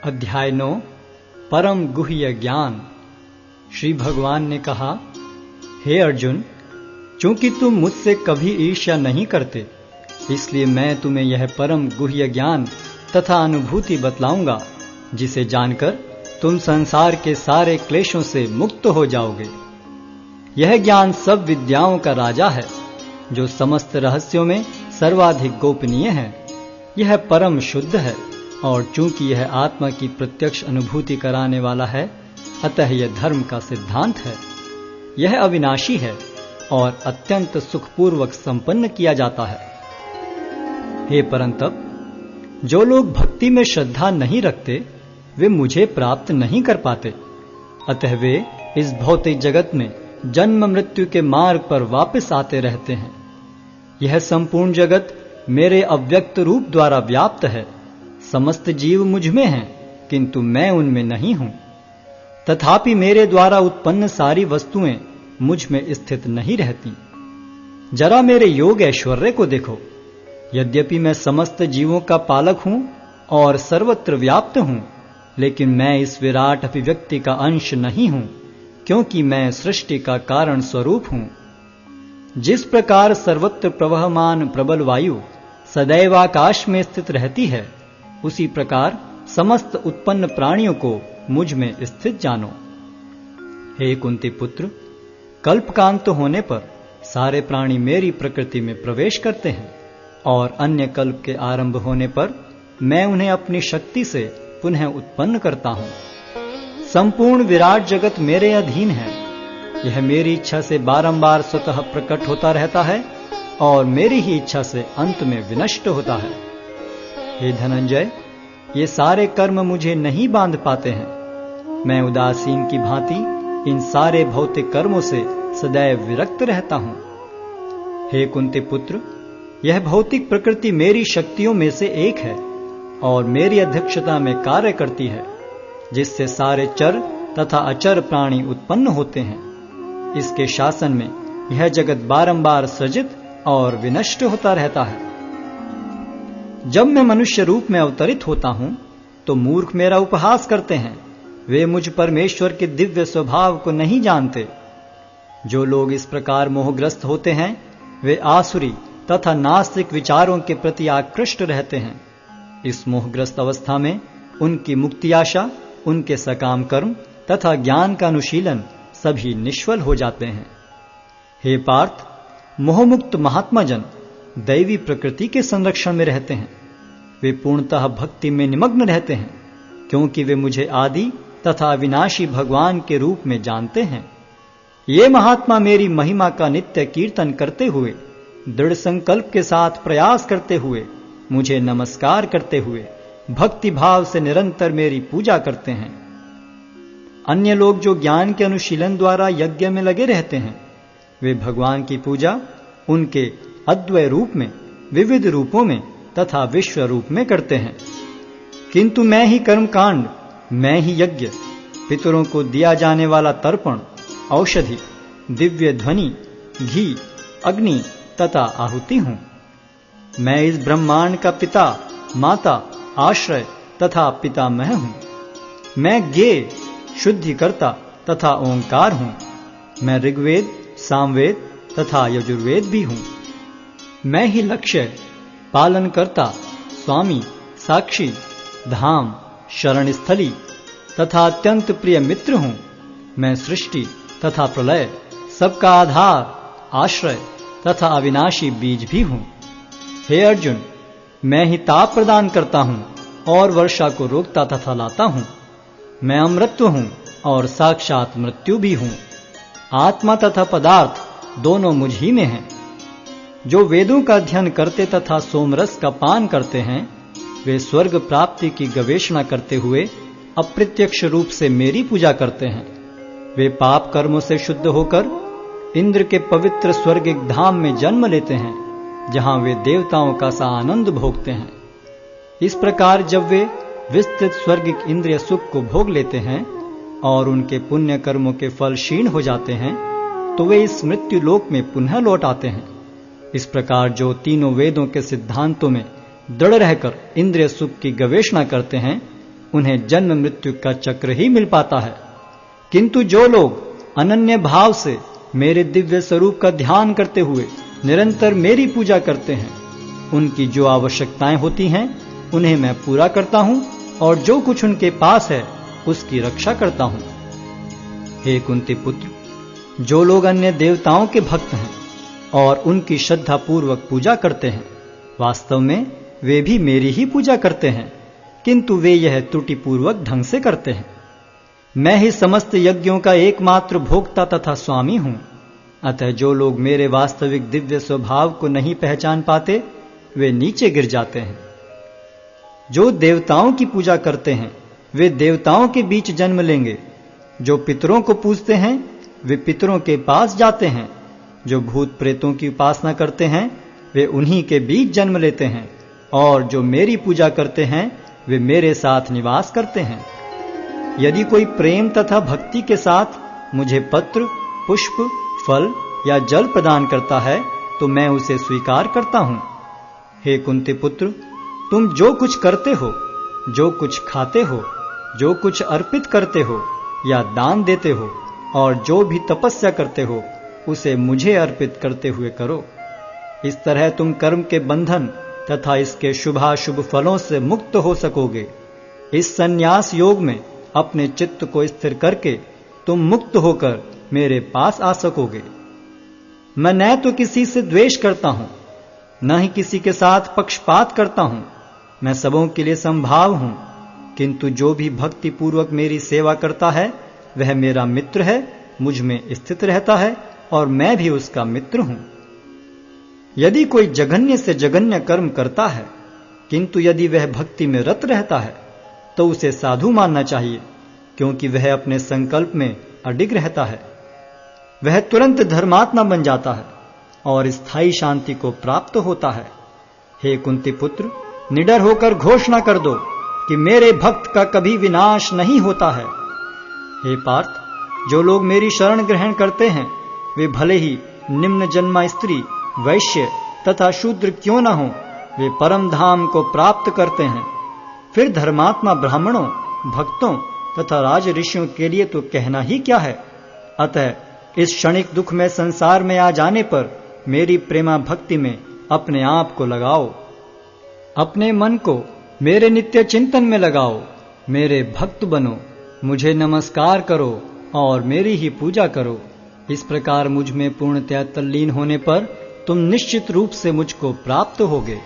अध्याय 9 परम गुह्य ज्ञान। श्री भगवान ने कहा, हे अर्जुन, चूंकि तुम मुझसे कभी ईर्ष्या नहीं करते, इसलिए मैं तुम्हें यह परम गुह्य ज्ञान तथा अनुभूति बतलाऊंगा, जिसे जानकर तुम संसार के सारे क्लेशों से मुक्त हो जाओगे। यह ज्ञान सब विद्याओं का राजा है, जो समस्त रहस्यों में सर्वाधिक गोपनीय है। यह परम शुद्ध है, और चूंकि यह आत्मा की प्रत्यक्ष अनुभूति कराने वाला है, अतः यह धर्म का सिद्धांत है। यह अविनाशी है और अत्यंत सुखपूर्वक संपन्न किया जाता है। हे परंतप, जो लोग भक्ति में श्रद्धा नहीं रखते, वे मुझे प्राप्त नहीं कर पाते। अतः वे इस भौतिक जगत में जन्म मृत्यु के मार्ग पर वापस आते रहते हैं। यह संपूर्ण जगत मेरे अव्यक्त रूप द्वारा व्याप्त है। समस्त जीव मुझ में हैं, किंतु मैं उनमें नहीं हूं। तथापि मेरे द्वारा उत्पन्न सारी वस्तुएं मुझ में स्थित नहीं रहती। जरा मेरे योग ऐश्वर्य को देखो। यद्यपि मैं समस्त जीवों का पालक हूं और सर्वत्र व्याप्त हूं, लेकिन मैं इस विराट अभिव्यक्ति का अंश नहीं हूं, क्योंकि मैं सृष्टि का कारण स्वरूप हूं। जिस प्रकार सर्वत्र प्रवहमान प्रबल वायु सदैव आकाश में स्थित रहती है, उसी प्रकार समस्त उत्पन्न प्राणियों को मुझ में स्थित जानो। हे कुंती पुत्र, कल्पकांत होने पर सारे प्राणी मेरी प्रकृति में प्रवेश करते हैं, और अन्य कल्प के आरंभ होने पर मैं उन्हें अपनी शक्ति से पुनः उत्पन्न करता हूं। संपूर्ण विराट जगत मेरे अधीन है। यह मेरी इच्छा से बारंबार स्वतः प्रकट होता रहता है और मेरी ही इच्छा से अंत में विनष्ट होता है। हे धनंजय, ये सारे कर्म मुझे नहीं बांध पाते हैं। मैं उदासीन की भांति इन सारे भौतिक कर्मों से सदैव विरक्त रहता हूं। हे कुंती पुत्र, यह भौतिक प्रकृति मेरी शक्तियों में से एक है और मेरी अध्यक्षता में कार्य करती है, जिससे सारे चर तथा अचर प्राणी उत्पन्न होते हैं। इसके शासन में यह जगत बारंबार सृजित और विनष्ट होता रहता है। जब मैं मनुष्य रूप में अवतरित होता हूं, तो मूर्ख मेरा उपहास करते हैं। वे मुझ परमेश्वर के दिव्य स्वभाव को नहीं जानते। जो लोग इस प्रकार मोहग्रस्त होते हैं, वे आसुरी तथा नास्तिक विचारों के प्रति आकृष्ट रहते हैं। इस मोहग्रस्त अवस्था में उनकी मुक्ति आशा, उनके सकाम कर्म तथा ज्ञान का अनुशीलन सभी निष्फल हो जाते हैं। हे पार्थ, मोहमुक्त महात्मा जन दैवी प्रकृति के संरक्षण में रहते हैं। वे पूर्णतः भक्ति में निमग्न रहते हैं, क्योंकि वे मुझे आदि तथा अविनाशी भगवान के रूप में जानते हैं। ये महात्मा मेरी महिमा का नित्य कीर्तन करते हुए, दृढ़ संकल्प के साथ प्रयास करते हुए, मुझे नमस्कार करते हुए भक्ति भाव से निरंतर मेरी पूजा करते हैं। अन्य लोग जो ज्ञान के अनुशीलन द्वारा यज्ञ में लगे रहते हैं, वे भगवान की पूजा उनके अद्वय रूप में, विविध रूपों में तथा विश्व रूप में करते हैं। किंतु मैं ही कर्मकांड, मैं ही यज्ञ, पितरों को दिया जाने वाला तर्पण, औषधि, दिव्य ध्वनि, घी, अग्नि तथा आहुति हूं। मैं इस ब्रह्मांड का पिता, माता, आश्रय तथा पितामह हूं। मैं ज्ञेय, शुद्धिकर्ता तथा ओंकार हूं। मैं ऋग्वेद, सामवेद तथा यजुर्वेद भी हूं। मैं ही लक्ष्य, पालनकर्ता, स्वामी, साक्षी, धाम, शरण स्थली तथा अत्यंत प्रिय मित्र हूं। मैं सृष्टि तथा प्रलय, सबका आधार, आश्रय तथा अविनाशी बीज भी हूं। हे अर्जुन, मैं ही ताप प्रदान करता हूं और वर्षा को रोकता तथा लाता हूं। मैं अमृतत्व हूं और साक्षात मृत्यु भी हूं। आत्मा तथा पदार्थ दोनों मुझ ही में हैं। जो वेदों का अध्ययन करते तथा सोमरस का पान करते हैं, वे स्वर्ग प्राप्ति की गवेषणा करते हुए अप्रत्यक्ष रूप से मेरी पूजा करते हैं। वे पाप कर्मों से शुद्ध होकर इंद्र के पवित्र स्वर्गिक धाम में जन्म लेते हैं, जहां वे देवताओं का सा आनंद भोगते हैं। इस प्रकार जब वे विस्तृत स्वर्गिक इंद्रिय सुख को भोग लेते हैं और उनके पुण्य कर्मों के फल क्षीण हो जाते हैं, तो वे इस मृत्यु लोक में पुनः लौट आते हैं। इस प्रकार जो तीनों वेदों के सिद्धांतों में दृढ़ रहकर इंद्रिय सुख की गवेषणा करते हैं, उन्हें जन्म मृत्यु का चक्र ही मिल पाता है। किंतु जो लोग अनन्य भाव से मेरे दिव्य स्वरूप का ध्यान करते हुए निरंतर मेरी पूजा करते हैं, उनकी जो आवश्यकताएं होती हैं उन्हें मैं पूरा करता हूं और जो कुछ उनके पास है उसकी रक्षा करता हूं। हे कुंती पुत्र, जो लोग अन्य देवताओं के भक्त हैं और उनकी श्रद्धा पूर्वक पूजा करते हैं, वास्तव में वे भी मेरी ही पूजा करते हैं, किंतु वे यह त्रुटिपूर्वक ढंग से करते हैं। मैं ही समस्त यज्ञों का एकमात्र भोक्ता तथा स्वामी हूं। अतः जो लोग मेरे वास्तविक दिव्य स्वभाव को नहीं पहचान पाते, वे नीचे गिर जाते हैं। जो देवताओं की पूजा करते हैं वे देवताओं के बीच जन्म लेंगे। जो पितरों को पूजते हैं वे पितरों के पास जाते हैं। जो भूत प्रेतों की उपासना करते हैं वे उन्हीं के बीच जन्म लेते हैं। और जो मेरी पूजा करते हैं वे मेरे साथ निवास करते हैं। यदि कोई प्रेम तथा भक्ति के साथ मुझे पत्र, पुष्प, फल या जल प्रदान करता है तो मैं उसे स्वीकार करता हूं। हे कुंती पुत्र, तुम जो कुछ करते हो, जो कुछ खाते हो, जो कुछ अर्पित करते हो या दान देते हो और जो भी तपस्या करते हो उसे मुझे अर्पित करते हुए करो। इस तरह तुम कर्म के बंधन तथा इसके शुभाशुभ फलों से मुक्त हो सकोगे। इस संन्यास योग में अपने चित्त को स्थिर करके तुम मुक्त होकर मेरे पास आ सकोगे। मैं न तो किसी से द्वेष करता हूं, न ही किसी के साथ पक्षपात करता हूं। मैं सबों के लिए संभाव हूं, किंतु जो भी भक्ति पूर्वक मेरी सेवा करता है वह मेरा मित्र है, मुझ में स्थित रहता है और मैं भी उसका मित्र हूं। यदि कोई जघन्य से जघन्य कर्म करता है, किंतु यदि वह भक्ति में रत रहता है तो उसे साधु मानना चाहिए, क्योंकि वह अपने संकल्प में अडिग रहता है। वह तुरंत धर्मात्मा बन जाता है और स्थायी शांति को प्राप्त होता है। हे कुंती पुत्र, निडर होकर घोषणा कर दो कि मेरे भक्त का कभी विनाश नहीं होता है। हे पार्थ, जो लोग मेरी शरण ग्रहण करते हैं वे भले ही निम्न जन्मा स्त्री, वैश्य तथा शूद्र क्यों न हो, वे परम धाम को प्राप्त करते हैं। फिर धर्मात्मा ब्राह्मणों, भक्तों तथा राज ऋषियों के लिए तो कहना ही क्या है। अतः इस क्षणिक दुख में संसार में आ जाने पर मेरी प्रेमा भक्ति में अपने आप को लगाओ। अपने मन को मेरे नित्य चिंतन में लगाओ। मेरे भक्त बनो, मुझे नमस्कार करो और मेरी ही पूजा करो। इस प्रकार मुझ में पूर्णतया तल्लीन होने पर तुम निश्चित रूप से मुझको प्राप्त होगे।